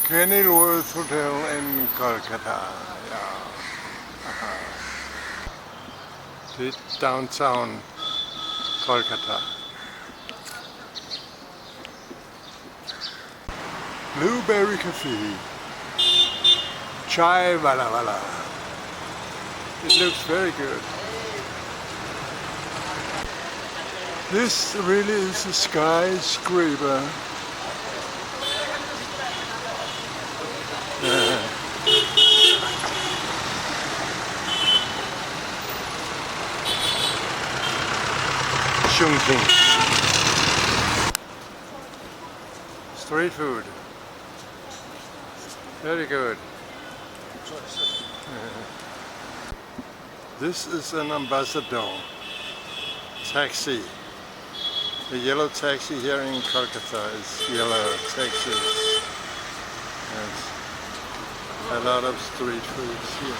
Kenilworth Hotel in Kolkata. Yeah. The downtown Kolkata. Blueberry Cafe. Chai Wala Wala. It looks very good. This really is a skyscraper. Street food. Very good. This is an ambassador taxi. The yellow taxi here in Kolkata is yellow taxis. There's a lot of street foods here.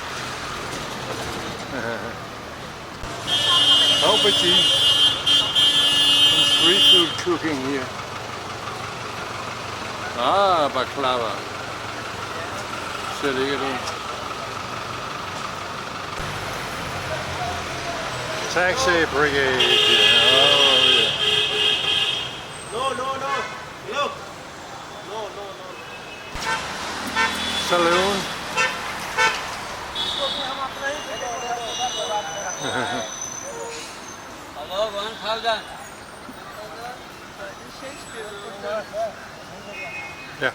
Property and street food cooking here. Ah, baklava. Så ligger det. Taxi brigade. Oh yeah. No. Look. No. Saloon. Hello, 1,000. Yeah.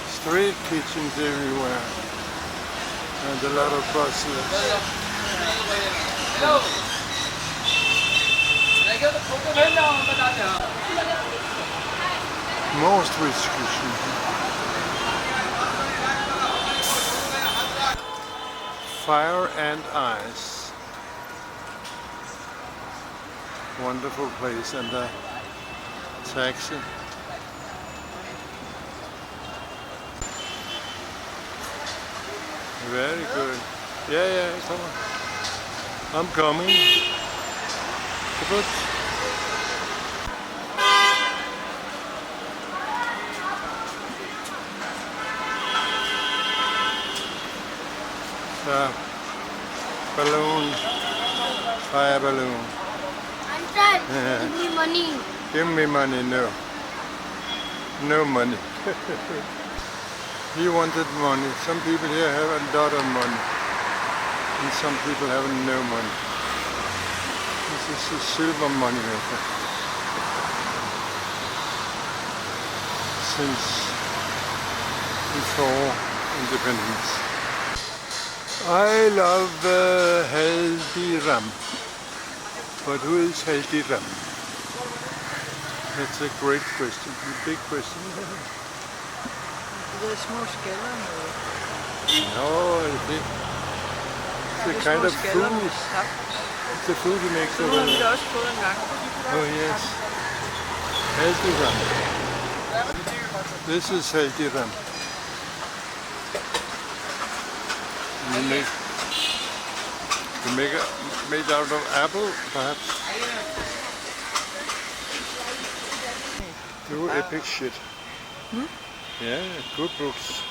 Street kitchens everywhere. And a lot of buses. Hello. More street kitchens. Fire and Ice. Wonderful place, and a taxi. Very good. Yeah, come on. I'm coming. Good. Balloon, fire balloon. Uncle, give me money. Give me money, no. No money. He wanted money. Some people here have a lot of money. And some people have no money. This is a silver money maker. Since before independence. I love Haldiram. But who is Haldiram? That's a great question, a big question. Det er små skaller med. No, it's a kind of food. It's a food you make so Nu har vi well. da også fået en gang. Oh yes. Haldiram. This is Haldiram. You make it made out of apple, perhaps. Do epic shit. Yeah, good books.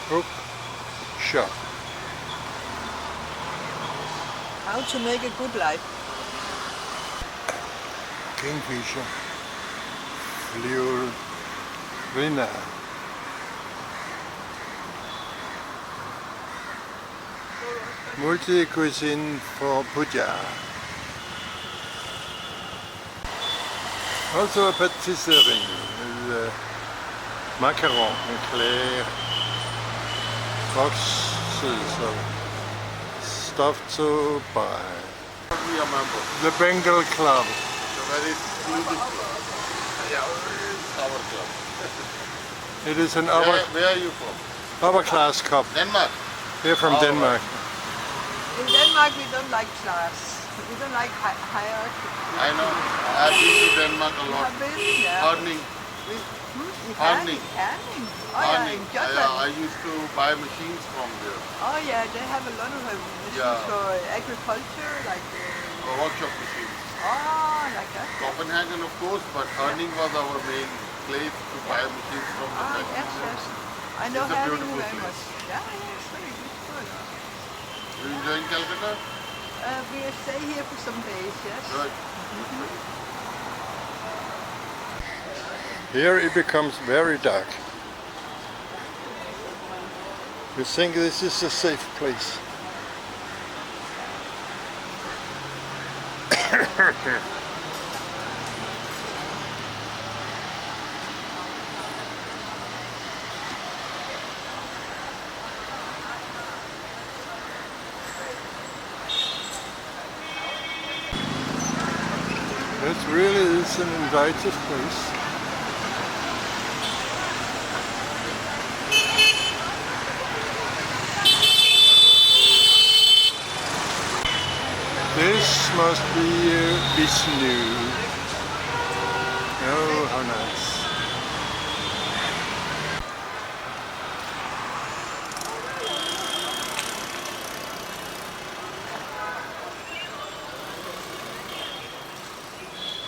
Book shop. How to make a good life. Kingfisher. Flew Rina. Multi-cuisine for puja. Also a patisserie with macaron, eclair, boxes of stuff to buy. The Bengal Club. Very exclusive club. Yeah, our club. It is an upper Where are you from? class cup. Denmark. We're from Oh, Denmark. In Denmark we don't like class. We don't like hierarchy. I know. I've been to Denmark a lot. Horning. Horning. Herning. Oh yeah, in Jutland. I used to buy machines from there. Oh yeah, they have a lot of machines Yeah. for agriculture, like Workshop machines. Oh, like that. Copenhagen, of course, but Herning was our main place to buy machines from the Ah, factory. yes, yes. I know It's a Herning beautiful very much. place. Yeah, yeah, it's very beautiful. Are you enjoying Calcutta? We stay here for some days, yes. Good. Here it becomes very dark. You think this is a safe place? It really is an invited place. This must be Vishnu. Oh, how nice.